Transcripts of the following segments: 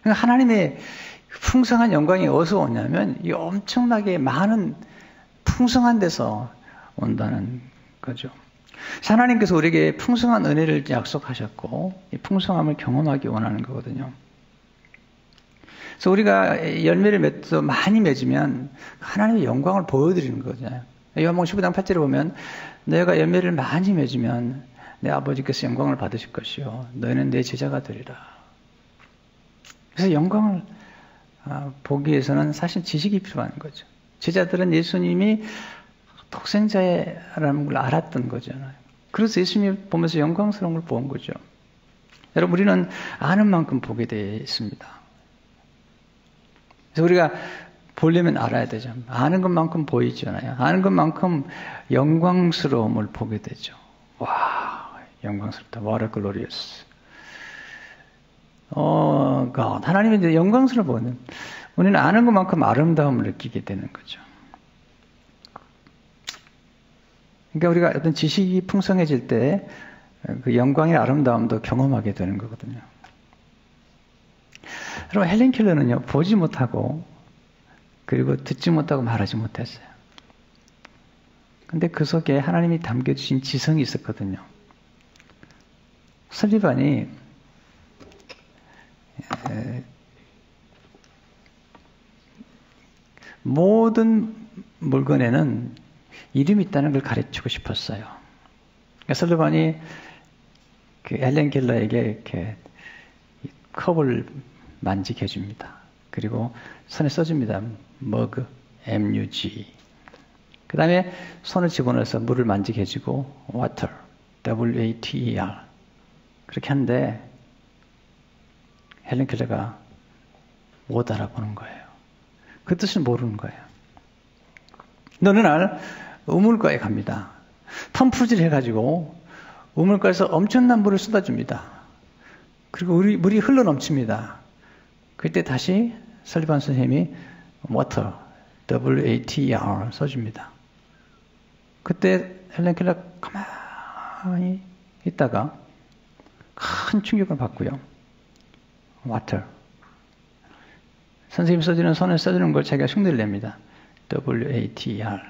그러니까 하나님의 풍성한 영광이 어디서 오냐면 이 엄청나게 많은 풍성한 데서 온다는 거죠. 하나님께서 우리에게 풍성한 은혜를 약속하셨고 이 풍성함을 경험하기 원하는 거거든요. 그래서 우리가 열매를 많이 맺으면 하나님의 영광을 보여드리는 거잖아요. 요한복음 15장 8절에 보면 너희가 열매를 많이 맺으면 내 아버지께서 영광을 받으실 것이요 너희는 내 제자가 되리라. 그래서 영광을 보기 위해서는 사실 지식이 필요한 거죠. 제자들은 예수님이 독생자라는 걸 알았던 거잖아요. 그래서 예수님 보면서 영광스러운 걸 본 거죠. 여러분 우리는 아는 만큼 보게 되어 있습니다. 그래서 우리가 보려면 알아야 되죠. 아는 것만큼 보이잖아요. 아는 것만큼 영광스러움을 보게 되죠. 와, 영광스럽다. What a glorious. God. 하나님이 이제 영광스러워 보는. 우리는 아는 것만큼 아름다움을 느끼게 되는 거죠. 그러니까 우리가 어떤 지식이 풍성해질 때 그 영광의 아름다움도 경험하게 되는 거거든요. 여러분 헬렌 켈러는요 보지 못하고 그리고 듣지 못하고 말하지 못했어요. 근데 그 속에 하나님이 담겨주신 지성이 있었거든요. 설리반이 모든 물건에는 이름이 있다는 걸 가르치고 싶었어요. 그러니까 설리반이 그 헬렌 켈러에게 이렇게 컵을 만지게 해줍니다. 그리고 손에 써줍니다. 머그, MUG. 그 다음에 손을 집어넣어서 물을 만지게 해주고 water, WATER. 그렇게 하는데 헬렌 켈러가 못 알아보는 거예요. 그 뜻을 모르는 거예요. 어느 날 우물가에 갑니다. 펌프질 해가지고 우물가에서 엄청난 물을 쏟아줍니다. 그리고 물이 흘러넘칩니다. 그때 다시 설리반 선생님이 water, WATER 써줍니다. 그때 헬렌 켈러 가만히 있다가 큰 충격을 받고요. water. 선생님이 써주는 손에 써주는 걸 자기가 흉내를 냅니다. WATER.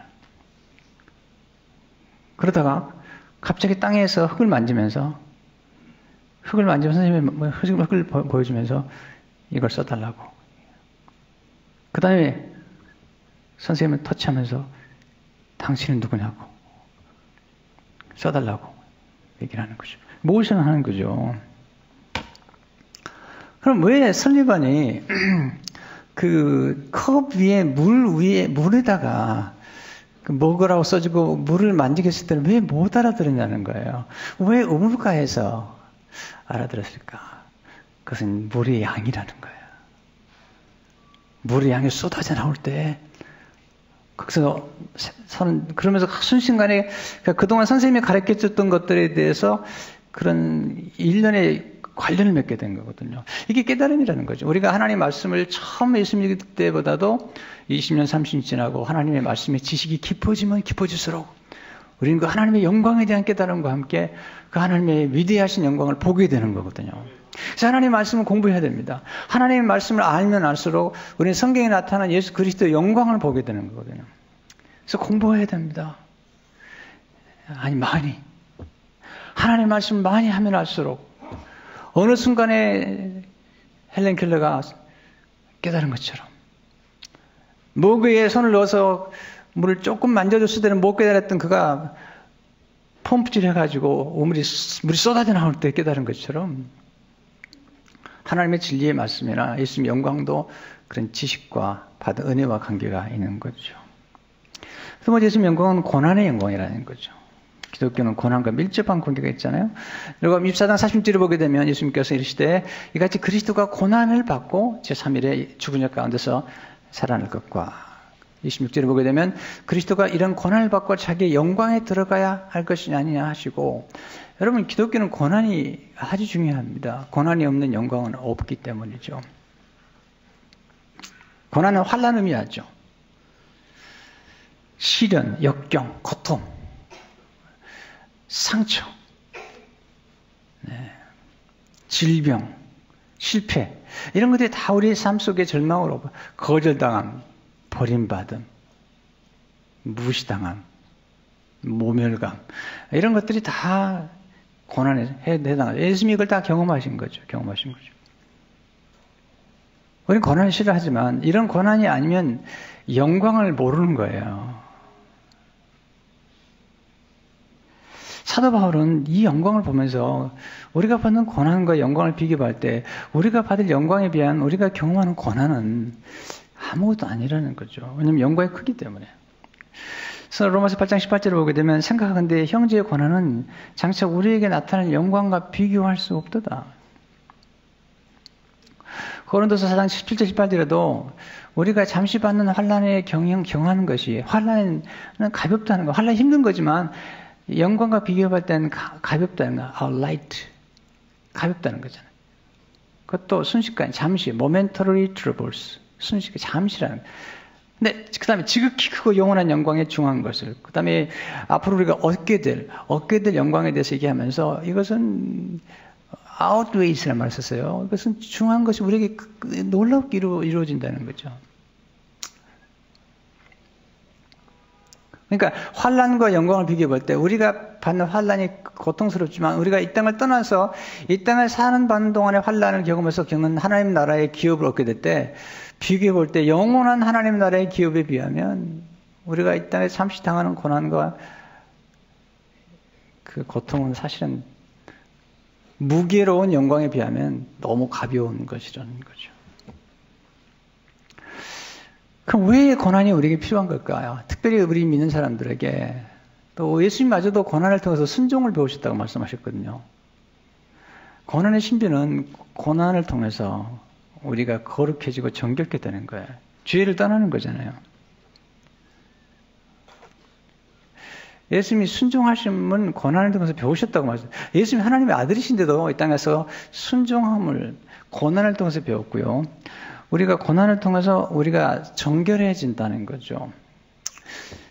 그러다가 갑자기 땅에서 흙을 만지면서 선생님이 흙을 보여주면서 이걸 써달라고. 그 다음에 선생님을 터치하면서 당신은 누구냐고 써달라고 얘기를 하는 거죠. 모션을 하는 거죠. 그럼 왜 설리반이 그 컵 위에 물에다가 먹으라고 써주고 물을 만지게 했을 때는 왜 못 알아들었냐는 거예요. 왜 우물가에서 알아들었을까? 그것은 물의 양이라는 거예요. 물의 양이 쏟아져 나올 때 거기서 그러면서 순식간에 그동안 선생님이 가르쳐줬던 것들에 대해서 그런 일련의 관련을 맺게 된 거거든요. 이게 깨달음이라는 거죠. 우리가 하나님의 말씀을 처음 예수 믿을 때보다도 20년, 30년 지나고 하나님의 말씀의 지식이 깊어지면 깊어질수록 우리는 그 하나님의 영광에 대한 깨달음과 함께 그 하나님의 위대하신 영광을 보게 되는 거거든요. 그래서 하나님의 말씀을 공부해야 됩니다. 하나님의 말씀을 알면 알수록 우리는 성경에 나타난 예수 그리스도의 영광을 보게 되는 거거든요. 그래서 공부해야 됩니다. 아니 많이. 하나님의 말씀을 많이 하면 할수록 어느 순간에 헬렌 켈러가 깨달은 것처럼 목에 손을 넣어서 물을 조금 만져줬을 때는 못 깨달았던 그가 펌프질 해가지고 물이 쏟아져 나올 때 깨달은 것처럼 하나님의 진리의 말씀이나 예수님의 영광도 그런 지식과 받은 은혜와 관계가 있는 거죠. 두 번째 예수님의 영광은 고난의 영광이라는 거죠. 기독교는 고난과 밀접한 관계가 있잖아요. 그리고 24장 40절을 보게 되면 예수님께서 이르시되 이같이 그리스도가 고난을 받고 제3일에 죽은 자 가운데서 살아날 것과 26절을 보게 되면 그리스도가 이런 고난을 받고 자기의 영광에 들어가야 할 것이 아니냐 하시고 여러분 기독교는 고난이 아주 중요합니다. 고난이 없는 영광은 없기 때문이죠. 고난은 환난 의미하죠. 시련, 역경, 고통, 상처, 질병, 실패. 이런 것들이 다 우리의 삶 속의 절망으로 거절당함, 버림받음, 무시당함, 모멸감. 이런 것들이 다 고난에 해당하죠. 예수님이 이걸 다 경험하신 거죠. 경험하신 거죠. 우리는 고난을 싫어하지만 이런 고난이 아니면 영광을 모르는 거예요. 사도 바울은 이 영광을 보면서 우리가 받는 고난과 영광을 비교할 때 우리가 받을 영광에 비한 우리가 경험하는 고난은 아무것도 아니라는 거죠. 왜냐하면 영광이 크기 때문에. 그래서 로마서 8장 18절을 보게 되면 생각하건대 형제의 고난은 장차 우리에게 나타날 영광과 비교할 수 없도다. 고린도서 4장 17절 18절에도 우리가 잠시 받는 환난에 경하는 것이 환난은 가볍다는 거. 환난이 힘든 거지만 영광과 비교할 때는 가볍다는 거. light. 가볍다는 거잖아요. 그것도 순식간 잠시 momentary troubles. 순식간 잠시라는 거. 근데 그 다음에 지극히 크고 영원한 영광에 중한 것을 그 다음에 앞으로 우리가 얻게 될 영광에 대해서 얘기하면서 이것은 outweight라는 말을 썼어요. 이것은 중한 것이 우리에게 놀랍게 이루어진다는 거죠. 그러니까 환난과 영광을 비교할 때 우리가 받는 환난이 고통스럽지만 우리가 이 땅을 떠나서 이 땅을 받는 동안의 환난을 겪으면서 겪는 하나님 나라의 기업을 얻게 될 때 비교해 볼 때 영원한 하나님 나라의 기업에 비하면 우리가 이 땅에 잠시 당하는 고난과 그 고통은 사실은 무게로운 영광에 비하면 너무 가벼운 것이라는 거죠. 그럼 왜 고난이 우리에게 필요한 걸까요? 특별히 우리 믿는 사람들에게 또 예수님마저도 고난을 통해서 순종을 배우셨다고 말씀하셨거든요. 고난의 신비는 고난을 통해서 우리가 거룩해지고 정결케 되는 거예요. 죄를 떠나는 거잖아요. 예수님이 순종하심은 고난을 통해서 배우셨다고 말했어요. 예수님이 하나님의 아들이신데도 이 땅에서 순종함을 고난을 통해서 배웠고요. 우리가 고난을 통해서 우리가 정결해진다는 거죠.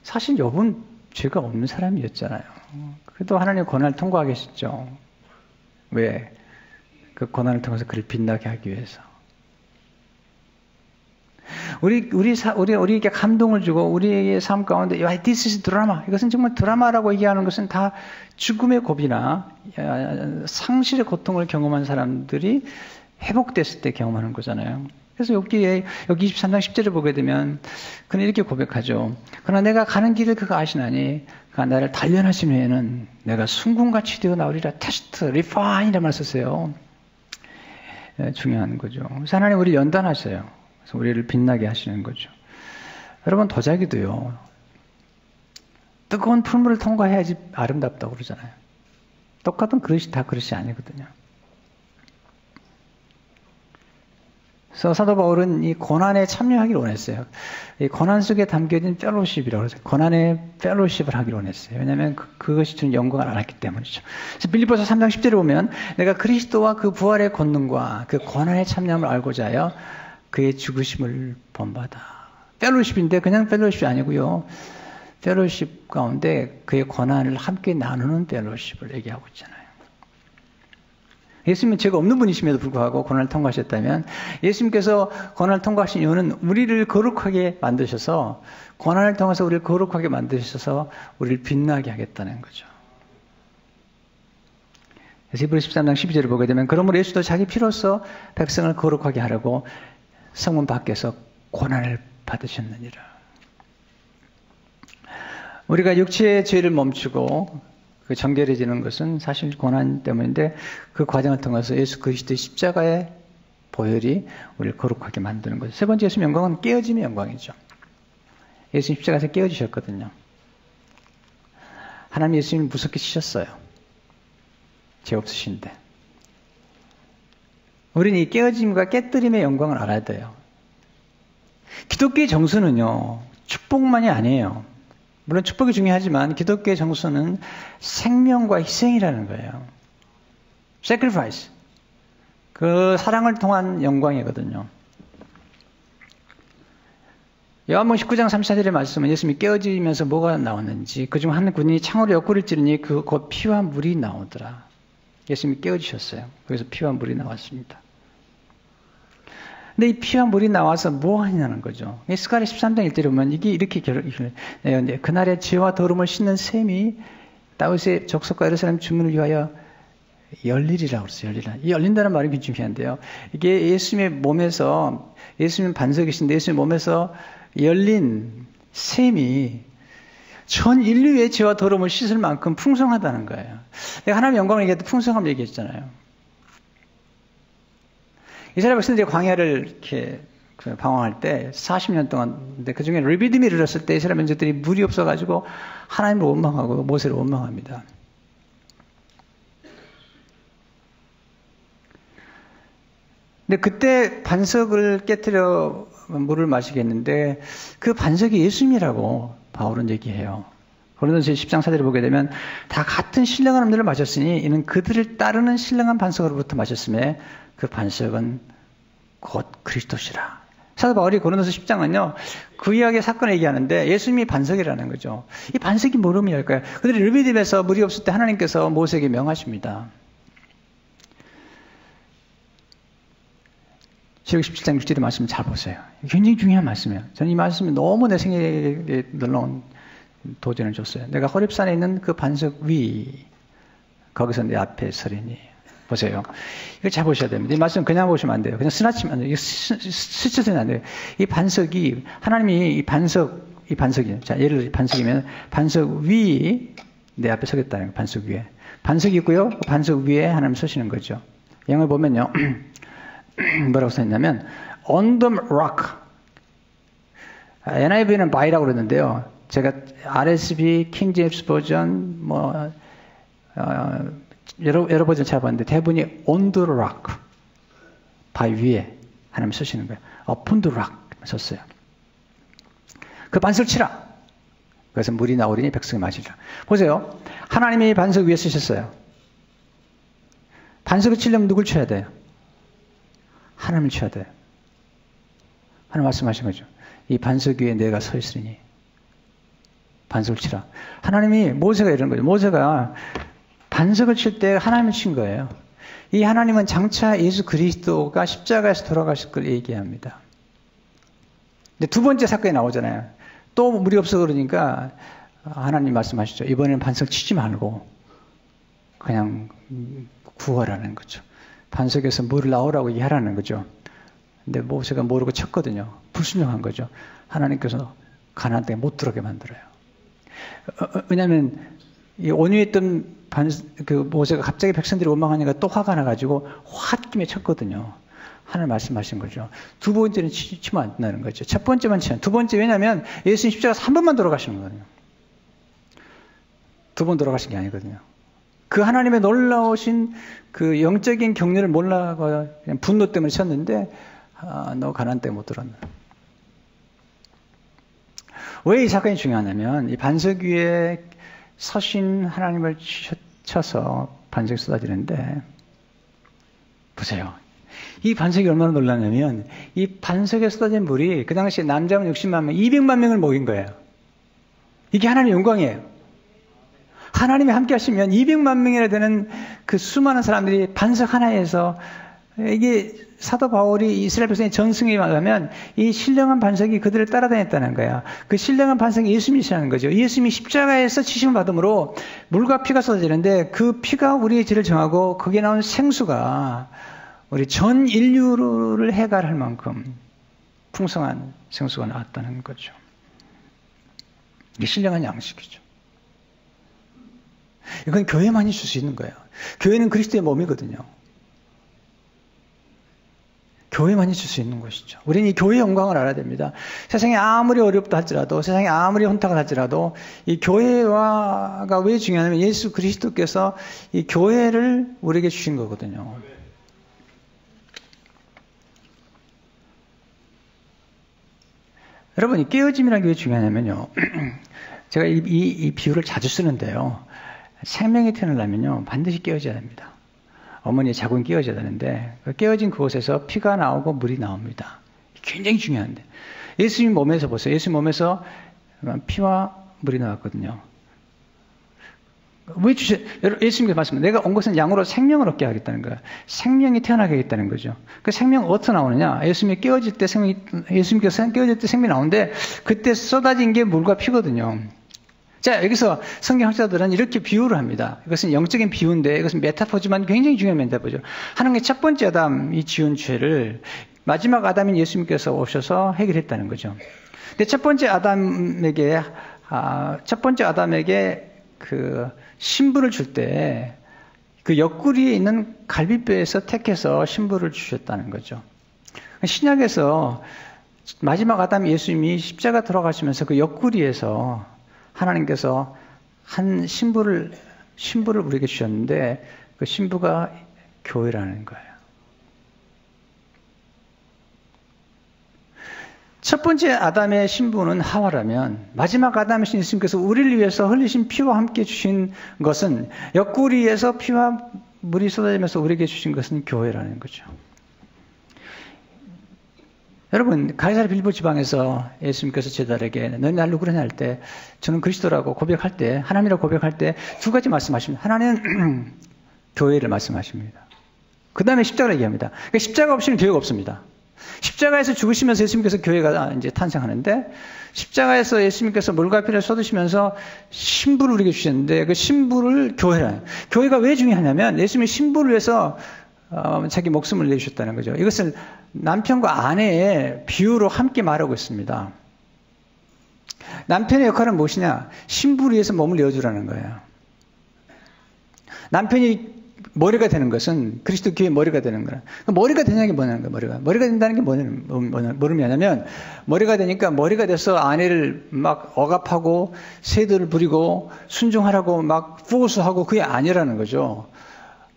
사실 욥은 죄가 없는 사람이었잖아요. 그래도 하나님 고난을 통과하게 하셨죠. 왜? 그 고난을 통해서 그를 빛나게 하기 위해서. 우리에게 감동을 주고 우리의 삶 가운데 this is 드라마. 이것은 정말 드라마라고 얘기하는 것은 다 죽음의 고비나 상실의 고통을 경험한 사람들이 회복됐을 때 경험하는 거잖아요. 그래서 여기 23장 10절을 보게 되면 그는 이렇게 고백하죠. 그러나 내가 가는 길을 그가 아시나니 그가 나를 단련하신 후에는 내가 순금같이 되어 나오리라. 테스트, 리파인이라는 말 썼어요. 중요한 거죠. 그래서 하나님 우리를 연단하셔요. 그래서 우리를 빛나게 하시는 거죠. 여러분 도자기도요. 뜨거운 풀물을 통과해야지 아름답다고 그러잖아요. 똑같은 그릇이 다 그릇이 아니거든요. 그래서 사도 바울은 이 고난에 참여하기를 원했어요. 이 고난 속에 담겨진 펠로십이라고 그러죠. 고난의 펠로십을 하기를 원했어요. 왜냐하면 그것이 주는 영광을 알았기 때문이죠. 그래서 빌립보서 3장 10절에 보면 내가 그리스도와 그 부활의 권능과 그 고난의 참여함을 알고자 하여 그의 죽으심을 본받아. 펠로십인데 그냥 펠로십이 아니고요. 펠로십 가운데 그의 고난을 함께 나누는 펠로십을 얘기하고 있잖아요. 예수님은 죄가 없는 분이심에도 불구하고 고난을 통과하셨다면 예수님께서 고난을 통과하신 이유는 우리를 거룩하게 만드셔서 고난을 통해서 우리를 거룩하게 만드셔서 우리를 빛나게 하겠다는 거죠. 그래서 히브리 13장 12절을 보게 되면 그러므로 예수도 자기 피로써 백성을 거룩하게 하려고 성문 밖에서 고난을 받으셨느니라. 우리가 육체의 죄를 멈추고 그 정결해지는 것은 사실 고난 때문인데 그 과정을 통해서 예수 그리스도의 십자가의 보혈이 우리를 거룩하게 만드는 거죠. 세 번째 예수님의 영광은 깨어짐의 영광이죠. 예수님 십자가에서 깨어지셨거든요. 하나님 예수님을 무섭게 치셨어요. 죄 없으신데. 우리는 이 깨어짐과 깨뜨림의 영광을 알아야 돼요. 기독교의 정수는요. 축복만이 아니에요. 물론 축복이 중요하지만 기독교의 정수는 생명과 희생이라는 거예요. sacrifice. 그 사랑을 통한 영광이거든요. 요한복음 19장 34절의 말씀은 예수님이 깨어지면서 뭐가 나왔는지 그중 한 군인이 창으로 옆구리를 찌르니 곧 피와 물이 나오더라. 예수님이 깨어지셨어요. 거기서 피와 물이 나왔습니다. 근데 이 피와 물이 나와서 뭐 하냐는 거죠. 스가랴 13장 1절에 보면 이게 이렇게 내요. 그날에 죄와 더러움을 씻는 셈이 다윗의 족속과 예루살렘 주민을 위하여 열리리라고 그랬어요. 열리라. 이 열린다는 말이 굉장히 중요한데요. 이게 예수님의 몸에서, 예수님 반석이신데 예수님 몸에서 열린 셈이 전 인류의 죄와 더러움을 씻을 만큼 풍성하다는 거예요. 내가 하나님의 영광을 얘기할 때 풍성함 얘기했잖아요. 이스라엘 백성들이 광야를 이렇게 방황할 때 40년 동안, 근데 그 중에 르비딤이 이르렀을 때 이스라엘 민족들이 물이 없어가지고 하나님을 원망하고 모세를 원망합니다. 근데 그때 반석을 깨뜨려 물을 마시게 했는데 그 반석이 예수님이라고 바울은 얘기해요. 고린도서 10장 4절을 보게 되면 다 같은 신령한 음료를 마셨으니 이는 그들을 따르는 신령한 반석으로부터 마셨음에 그 반석은 곧 그리스도시라. 사도 바울이 고린도서 10장은요 그 이야기의 사건을 얘기하는데 예수님이 반석이라는 거죠. 이 반석이 뭘 의미할까요? 그들이 르비딤에서 물이 없을 때 하나님께서 모세에게 명하십니다. 시록 17장 6절의 말씀 잘 보세요. 굉장히 중요한 말씀이에요. 저는 이 말씀이 너무 내 생애에 놀라운 도전을 줬어요. 내가 호렙산에 있는 그 반석 위, 거기서 내 앞에 서리니. 보세요. 이걸 잘 보셔야 됩니다. 이 말씀 그냥 보시면 안 돼요. 그냥 스나치면 안 돼요. 스쳐서는 안 돼요. 이 반석이, 하나님이 이 반석이, 자, 예를 들어 반석이면 반석 위, 내 앞에 서겠다는 거예요. 반석 위에. 반석이 있고요. 반석 위에 하나님 서시는 거죠. 영어를 보면요. 뭐라고 써있냐면 on the rock. NIV는 by라고 그러는데요. 제가 RSV, 킹 제임스 버전, 여러 버전 찾아봤는데 대부분이 on the rock, 바위 위에 하나님 쓰시는 거예요. upon the rock 썼어요. 그 반석을 치라. 그래서 물이 나오리니 백성이 마시라. 보세요. 하나님이 반석 위에 쓰셨어요. 반석을 치려면 누굴 쳐야 돼요? 하나님을 쳐야 돼요. 하나님 말씀하신 거죠. 이 반석 위에 내가 서 있으니 반석을 치라. 하나님이 모세가 이런 거죠. 모세가 반석을 칠 때 하나님을 친 거예요. 이 하나님은 장차 예수 그리스도가 십자가에서 돌아가실 걸 얘기합니다. 근데 두 번째 사건이 나오잖아요. 또 물이 없어 그러니까 하나님 말씀하시죠. 이번에는 반석 치지 말고 그냥 구하라는 거죠. 반석에서 물을 나오라고 얘기하라는 거죠. 근데 모세가 모르고 쳤거든요. 불순종한 거죠. 하나님께서 가나안 땅에 못 들어오게 만들어요. 왜냐하면 이 온유에 있던 그 모세가 갑자기 백성들이 원망하니까 또 화가 나가지고 홧김에 쳤거든요. 하나님 말씀하신 거죠. 두 번째는 치면 안 된다는 거죠. 첫 번째만 치면. 두 번째 왜냐하면 예수님 십자가에서 한 번만 돌아가시는 거거든요. 두 번 돌아가신 게 아니거든요. 그 하나님의 놀라우신 그 영적인 격려를 몰라가 그냥 분노 때문에 쳤는데 너 가나안 땅에 못 들어왔나. 왜 이 사건이 중요하냐면 이 반석 위에 서신 하나님을 쳐서 반석이 쏟아지는데 보세요. 이 반석이 얼마나 놀랐냐면 이 반석에 쏟아진 물이 그 당시에 남자만 60만 명, 200만 명을 먹인 거예요. 이게 하나님의 영광이에요. 하나님이 함께 하시면 200만 명이나 되는 그 수많은 사람들이 반석 하나에서 이게 사도 바울이 이스라엘 백성의 전승에 말하면 이 신령한 반석이 그들을 따라다녔다는 거야. 그 신령한 반석이 예수님이시라는 거죠. 예수님이 십자가에서 치심을 받음으로 물과 피가 쏟아지는데 그 피가 우리의 죄를 정하고 거기에 나온 생수가 우리 전 인류를 해결할 만큼 풍성한 생수가 나왔다는 거죠. 이게 신령한 양식이죠. 이건 교회만이 줄 수 있는 거예요. 교회는 그리스도의 몸이거든요. 교회만이 줄 수 있는 것이죠. 우리는 이 교회의 영광을 알아야 됩니다. 세상이 아무리 어렵다 할지라도, 세상이 아무리 혼탁을 할지라도, 이 교회가 왜 중요하냐면 예수 그리스도께서 이 교회를 우리에게 주신 거거든요. 여러분, 이 깨어짐이라는 게 왜 중요하냐면요. 제가 이 비유를 자주 쓰는데요. 생명이 태어나려면요, 반드시 깨어져야 됩니다. 어머니의 자궁이 깨어져야 되는데 깨어진 그곳에서 피가 나오고 물이 나옵니다. 굉장히 중요한데 예수님 몸에서 보세요. 예수님 몸에서 피와 물이 나왔거든요. 왜 예수님께서 말씀하신 내가 온 것은 양으로 생명을 얻게 하겠다는 거예요. 생명이 태어나게 하겠다는 거죠. 그 생명 어디서 나오느냐? 예수님께서 깨어질 때 생명이 나오는데 그때 쏟아진 게 물과 피거든요. 자, 여기서 성경학자들은 이렇게 비유를 합니다. 이것은 영적인 비유인데 이것은 메타포지만 굉장히 중요한 메타포죠. 하나님의 첫 번째 아담이 지은 죄를 마지막 아담인 예수님께서 오셔서 해결했다는 거죠. 근데 첫 번째 아담에게 그 신부를 줄 때 그 옆구리에 있는 갈비뼈에서 택해서 신부를 주셨다는 거죠. 신약에서 마지막 아담 예수님이 십자가 돌아가시면서 그 옆구리에서 하나님께서 한 신부를 우리에게 주셨는데 그 신부가 교회라는 거예요. 첫 번째 아담의 신부는 하와라면 마지막 아담의 신 예수님께서 우리를 위해서 흘리신 피와 함께 주신 것은 옆구리에서 피와 물이 쏟아지면서 우리에게 주신 것은 교회라는 거죠. 여러분, 가이사랴 빌보 지방에서 예수님께서 제자들에게 너희 날 누구냐 할 때 저는 그리스도라고 고백할 때 하나님이라고 고백할 때 두 가지 말씀하십니다. 하나는 교회를 말씀하십니다. 그 다음에 십자가를 얘기합니다. 그러니까 십자가 없이는 교회가 없습니다. 십자가에서 죽으시면서 예수님께서 교회가 이제 탄생하는데 십자가에서 예수님께서 물과 피를 쏟으시면서 신부를 우리에게 주셨는데 그 신부를 교회라. 교회가 왜 중요하냐면 예수님이 신부를 위해서 자기 목숨을 내주셨다는 거죠. 이것을 남편과 아내의 비유로 함께 말하고 있습니다. 남편의 역할은 무엇이냐? 신부를 위해서 몸을 내어주라는 거예요. 남편이 머리가 되는 것은 그리스도 교회의 머리가 되는 거야. 머리가 되냐는 게 뭐냐는 거야, 머리가 된다는 게 뭐냐면, 머리가 되니까 머리가 돼서 아내를 막 억압하고, 세도를 부리고, 순종하라고 막 포스하고 그게 아니라는 거죠.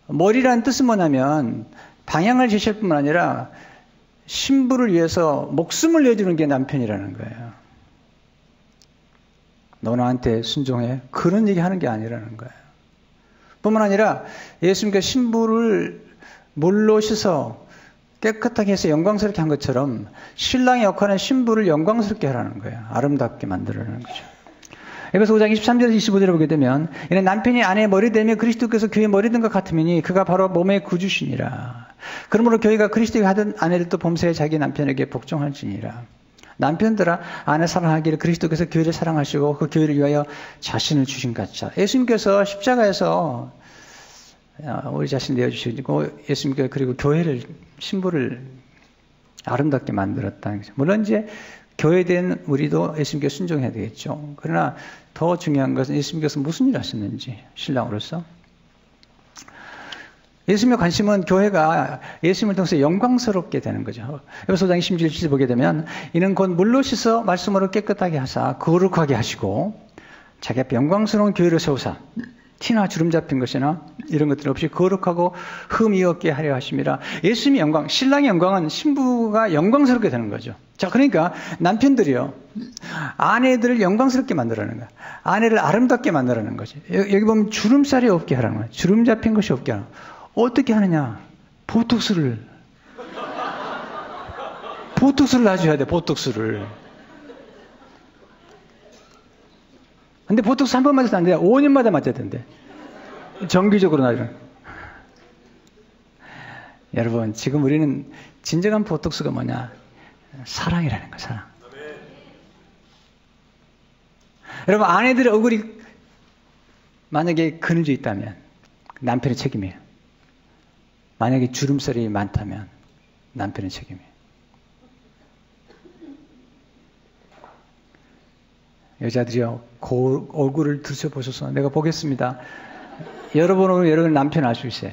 머리라는 뜻은 뭐냐면, 방향을 제시할 뿐만 아니라, 신부를 위해서 목숨을 내주는 게 남편이라는 거예요. 너 나한테 순종해. 그런 얘기 하는 게 아니라는 거예요. 뿐만 아니라 예수님께서 신부를 물로 씻어 깨끗하게 해서 영광스럽게 한 것처럼 신랑의 역할은 신부를 영광스럽게 하라는 거예요. 아름답게 만들라는 거죠. 에베소 5장 23절에서 25절에 보게 되면 이는 남편이 아내의 머리 되며 그리스도께서 교회의 머리 된 것 같으니 그가 바로 몸의 구주시니라. 그러므로 교회가 그리스도에게 하던 아내들도 범사에 자기 남편에게 복종할지니라. 남편들아 아내 사랑하기를 그리스도께서 교회를 사랑하시고 그 교회를 위하여 자신을 주신 같이. 예수님께서 십자가에서 우리 자신 내어주시고 예수님께서 그리고 교회를 신부를 아름답게 만들었다는 거죠. 물론 이제 교회된 우리도 예수님께 순종해야 되겠죠. 그러나 더 중요한 것은 예수님께서 무슨 일을 하셨는지 신랑으로서 예수님의 관심은 교회가 예수님을 통해서 영광스럽게 되는 거죠. 에베소 5장 26절 보게 되면 이는 곧 물로 씻어 말씀으로 깨끗하게 하사 거룩하게 하시고 자기 앞에 영광스러운 교회를 세우사 티나 주름 잡힌 것이나 이런 것들 없이 거룩하고 흠이 없게 하려 하심이라. 예수님의 영광, 신랑의 영광은 신부가 영광스럽게 되는 거죠. 자, 그러니까 남편들이요, 아내들을 영광스럽게 만들라는 거야. 아내를 아름답게 만들라는 거지. 여기 보면 주름살이 없게 하라는 거야. 주름 잡힌 것이 없게 하라는 거야. 어떻게 하느냐? 보톡스를 놔줘야 돼, 보톡스를. 근데 보톡스 한 번 맞아도 안 돼. 5년마다 맞아야 된대. 정기적으로 놔줘. 여러분, 지금 우리는 진정한 보톡스가 뭐냐? 사랑이라는 거야, 사랑. 여러분, 아내들의 얼굴이 만약에 그늘져 있다면 남편의 책임이에요. 만약에 주름살이 많다면 남편의 책임이에요. 여자들이요, 얼굴을 드셔보셔서 내가 보겠습니다. 여러분은 여러분 남편 알 수 있어요.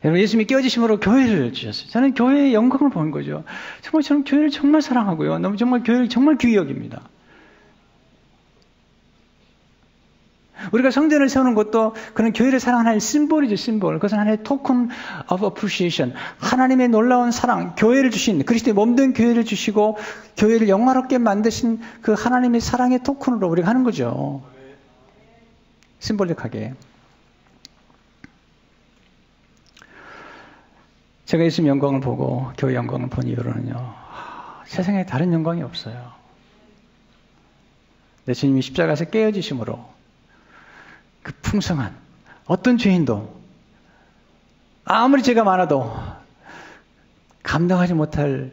여러분, 예수님이 깨어지심으로 교회를 주셨어요. 저는 교회의 영광을 보는 거죠. 정말 저는 교회를 정말 사랑하고요. 너무 정말 교회를 정말 귀히 여깁니다. 우리가 성전을 세우는 것도 그런 교회를 사랑하는 심볼이죠, 심볼. 그것은 하나의 token of appreciation. 하나님의 놀라운 사랑, 교회를 주신, 그리스도의 몸된 교회를 주시고, 교회를 영화롭게 만드신 그 하나님의 사랑의 토큰으로 우리가 하는 거죠. 심볼릭하게. 제가 예수님 영광을 보고, 교회 영광을 본 이후로는요, 세상에 다른 영광이 없어요. 내 주님이 십자가에서 깨어지심으로 그 풍성한 어떤 죄인도 아무리 죄가 많아도 감당하지 못할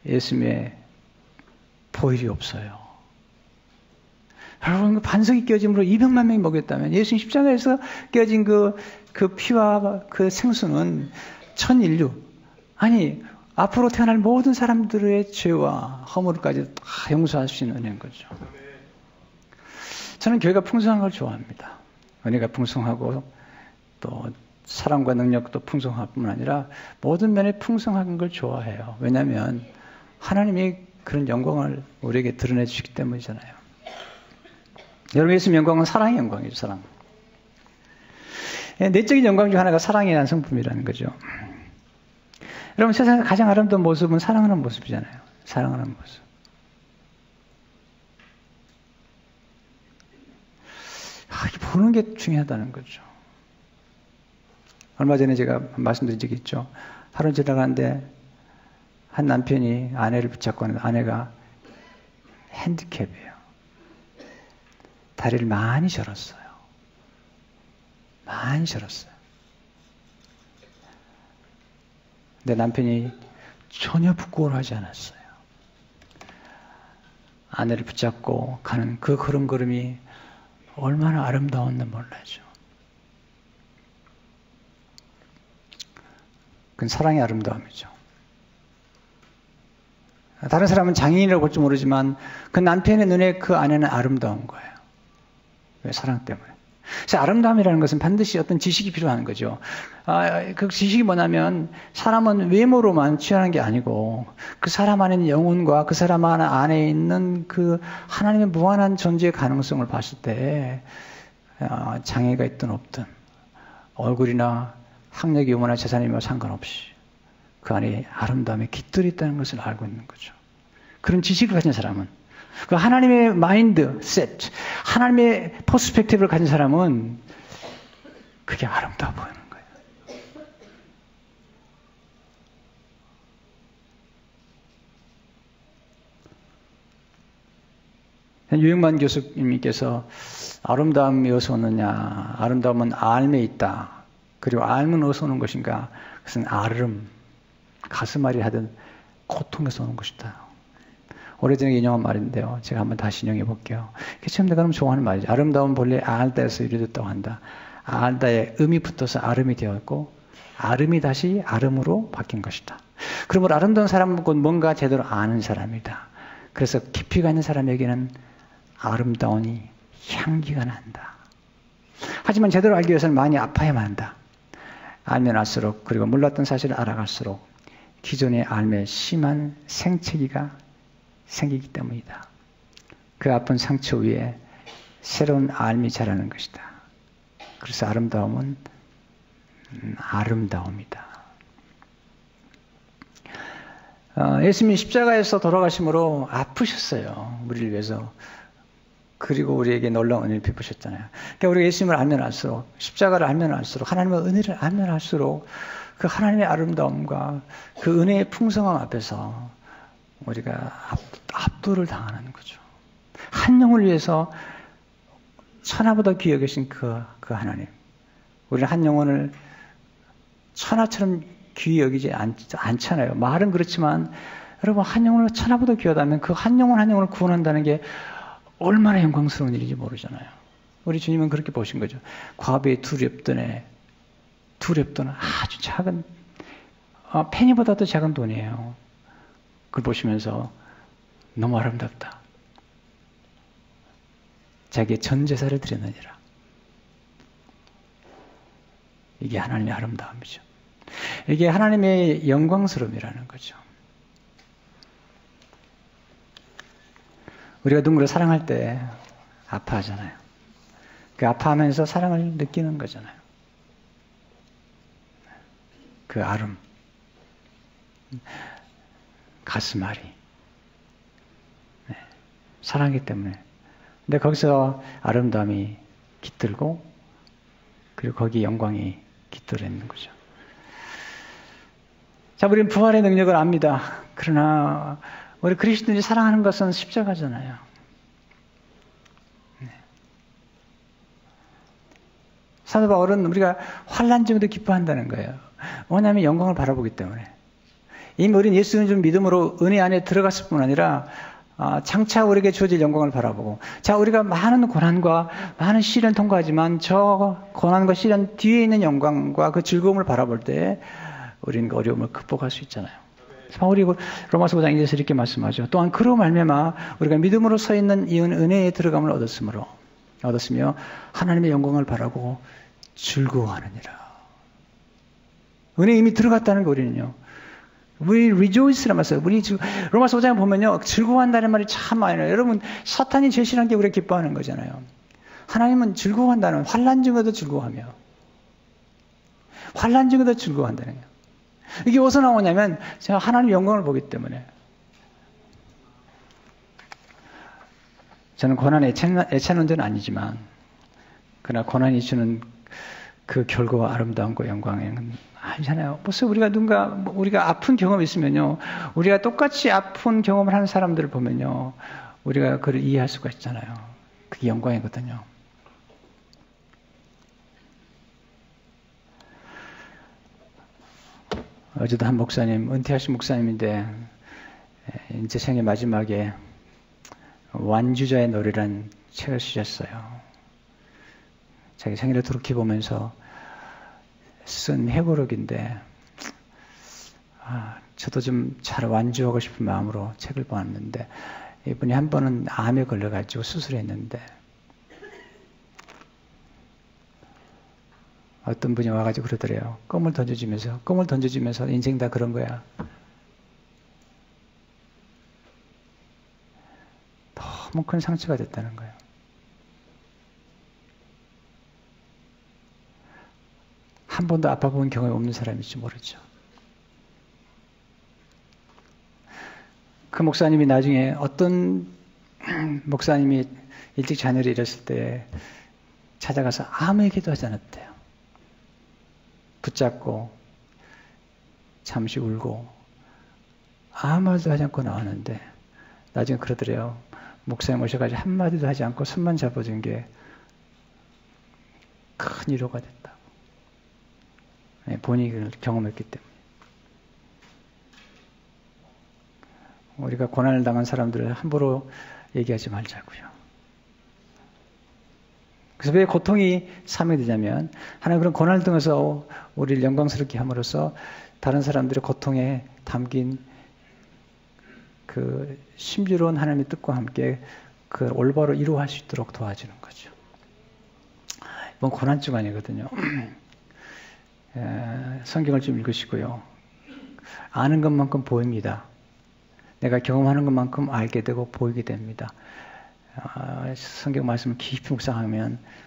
예수님의 보혈이 없어요. 여러분, 반석이 깨어짐으로 200만 명이 먹였다면 예수님 십자가에서 깨어진 그 피와 그 생수는 천 인류, 아니 앞으로 태어날 모든 사람들의 죄와 허물까지 다 용서할 수 있는 은혜인 거죠. 저는 교회가 풍성한 걸 좋아합니다. 은혜가 풍성하고 또 사랑과 능력도 풍성할 뿐만 아니라 모든 면에 풍성한 걸 좋아해요. 왜냐하면 하나님이 그런 영광을 우리에게 드러내 주시기 때문이잖아요. 여러분, 예수님 영광은 사랑의 영광이죠. 사랑. 내적인 영광 중 하나가 사랑이라는 성품이라는 거죠. 여러분, 세상에서 가장 아름다운 모습은 사랑하는 모습이잖아요. 사랑하는 모습. 보는 게 중요하다는 거죠. 얼마 전에 제가 말씀드린 적이 있죠. 하루 지나가는데 한 남편이 아내를 붙잡고 하는데 아내가 핸디캡이에요. 다리를 많이 절었어요. 많이 절었어요. 근데 남편이 전혀 부끄러워하지 않았어요. 아내를 붙잡고 가는 그 걸음걸음이 얼마나 아름다웠는지 몰라죠. 그건 사랑의 아름다움이죠. 다른 사람은 장애인이라고 볼지 모르지만 그 남편의 눈에 그 아내는 아름다운 거예요. 왜? 사랑 때문에. 그래서 아름다움이라는 것은 반드시 어떤 지식이 필요한 거죠. 그 지식이 뭐냐면 사람은 외모로만 취하는 게 아니고 그 사람 안에 있는 영혼과 그 사람 안에 있는 그 하나님의 무한한 존재의 가능성을 봤을 때 장애가 있든 없든 얼굴이나 학력이 유머나 재산이며 상관없이 그 안에 아름다움의 깃들이 있다는 것을 알고 있는 거죠. 그런 지식을 가진 사람은, 그 하나님의 마인드 셋, 하나님의 퍼스펙티브를 가진 사람은 그게 아름다워 보이는 거예요. 유영만 교수님께서 아름다움이 어디서 오느냐, 아름다움은 알에 있다. 그리고 알은 어디서 오는 것인가? 그것은 아름, 가슴앓이 하든 고통에서 오는 것이다. 오래전에 인용한 말인데요. 제가 한번 다시 인용해 볼게요. 처음 내가 너무 좋아하는 말이죠. 아름다움은 본래 알다에서 유래됐다고 한다. 알다에 음이 붙어서 아름이 되었고 아름이 다시 아름으로 바뀐 것이다. 그러므로 아름다운 사람은 곧 뭔가 제대로 아는 사람이다. 그래서 깊이가 있는 사람에게는 아름다우니 향기가 난다. 하지만 제대로 알기 위해서는 많이 아파야만 한다. 알면 알수록, 그리고 몰랐던 사실을 알아갈수록 기존의 알매 심한 생채기가 생기기 때문이다. 그 아픈 상처 위에 새로운 알미 자라는 것이다. 그래서 아름다움은 아름다움이다. 예수님이 십자가에서 돌아가심으로 아프셨어요. 우리를 위해서. 그리고 우리에게 놀라운 은혜를 베푸셨잖아요. 그러니까 우리가 예수님을 알면 알수록, 십자가를 알면 알수록, 하나님의 은혜를 알면 알수록 그 하나님의 아름다움과 그 은혜의 풍성함 앞에서 우리가 압도를 당하는 거죠. 한 영을 위해서 천하보다 귀히 여기신 그 하나님. 우리는 한 영혼을 천하처럼 귀히 여기지 않잖아요. 말은 그렇지만 여러분, 한 영혼을 천하보다 귀하다면 그 한 영혼 한 영혼을 구원한다는 게 얼마나 영광스러운 일인지 모르잖아요. 우리 주님은 그렇게 보신 거죠. 과부의 두 렙돈은 아주 작은, 페니보다도 작은 돈이에요. 그걸 보시면서 너무 아름답다. 자기의 전 재산을 드렸느니라. 이게 하나님의 아름다움이죠. 이게 하나님의 영광스러움이라는 거죠. 우리가 누군가를 사랑할 때 아파하잖아요. 그 아파하면서 사랑을 느끼는 거잖아요. 그 아름, 가슴앓이, 사랑이기 때문에. 근데 거기서 아름다움이 깃들고, 그리고 거기 영광이 깃들어 있는 거죠. 자, 우리는 부활의 능력을 압니다. 그러나 우리 그리스도인이 사랑하는 것은 십자가잖아요. 사도 바울은 우리가 환난 중에도 기뻐한다는 거예요. 왜냐하면 영광을 바라보기 때문에. 이미 우리는 예수님 좀 믿음으로 은혜 안에 들어갔을 뿐 아니라 장차 우리에게 주어질 영광을 바라보고, 자, 우리가 많은 고난과 많은 시련 통과하지만 저 고난과 시련 뒤에 있는 영광과 그 즐거움을 바라볼 때 우리는 그 어려움을 극복할 수 있잖아요. 바울이 로마서 5장 1절에서 이렇게 말씀하죠. 또한 그로 말미암아 우리가 믿음으로 서 있는 이 은혜에 들어감을 얻었으며 하나님의 영광을 바라고 즐거워하느니라. 은혜에 이미 들어갔다는 거 우리는요. We rejoice란 말 써요. 우리 지금 로마서 5장에 보면요, 즐거워한다는 말이 참 많이 나요. 여러분, 사탄이 제시한 게 우리가 기뻐하는 거잖아요. 하나님은 즐거워한다는, 환난 중에도 즐거워하며, 환난 중에도 즐거워한다는 거예요. 이게 어디서 나오냐면 제가 하나님 영광을 보기 때문에. 저는 고난에 애찬한 자는 아니지만, 그러나 고난이 주는 그 결과와 아름다움과 영광은 아니잖아요. 벌써 우리가 아픈 경험이 있으면요, 우리가 똑같이 아픈 경험을 하는 사람들을 보면요, 우리가 그를 이해할 수가 있잖아요. 그게 영광이거든요. 어제도 한 목사님, 은퇴하신 목사님인데 이제 생애 마지막에 완주자의 노래라는 책을 쓰셨어요. 자기 생애를 돌이켜보면서 쓴 회고록인데, 저도 좀 잘 완주하고 싶은 마음으로 책을 보았는데, 이분이 한 번은 암에 걸려가지고 수술했는데, 어떤 분이 와가지고 그러더래요. 껌을 던져주면서 인생 다 그런 거야. 너무 큰 상처가 됐다는 거예요. 한 번도 아파본 경험이 없는 사람일지 모르죠. 그 목사님이 나중에 어떤 목사님이 일찍 자녀를 잃었을 때 찾아가서 아무 얘기도 하지 않았대요. 붙잡고 잠시 울고 아무 말도 하지 않고 나왔는데, 나중에 그러더래요. 목사님 오셔가지고 한마디도 하지 않고 손만 잡아준 게 큰 위로가 됐다고. 본인이 그걸 경험했기 때문에. 우리가 고난을 당한 사람들을 함부로 얘기하지 말자고요. 그래서 왜 고통이 삶이 되냐면, 하나님 그런 고난을 통해서 우리를 영광스럽게 함으로써 다른 사람들의 고통에 담긴 그 심지로운 하나님의 뜻과 함께 그 올바로 이루어할 수 있도록 도와주는 거죠. 이건 고난 주간이거든요. 성경을 좀 읽으시고요. 아는 것만큼 보입니다. 내가 경험하는 것만큼 알게 되고 보이게 됩니다. 성경 말씀을 깊이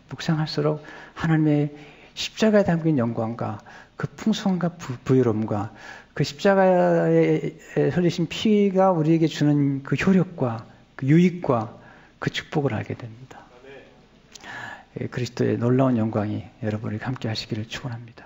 묵상할수록 하나님의 십자가에 담긴 영광과 그 풍성함과 부유로움과 그 십자가에 흘리신 피가 우리에게 주는 그 효력과 그 유익과 그 축복을 알게 됩니다. 그리스도의 놀라운 영광이 여러분에게 함께 하시기를 축원합니다.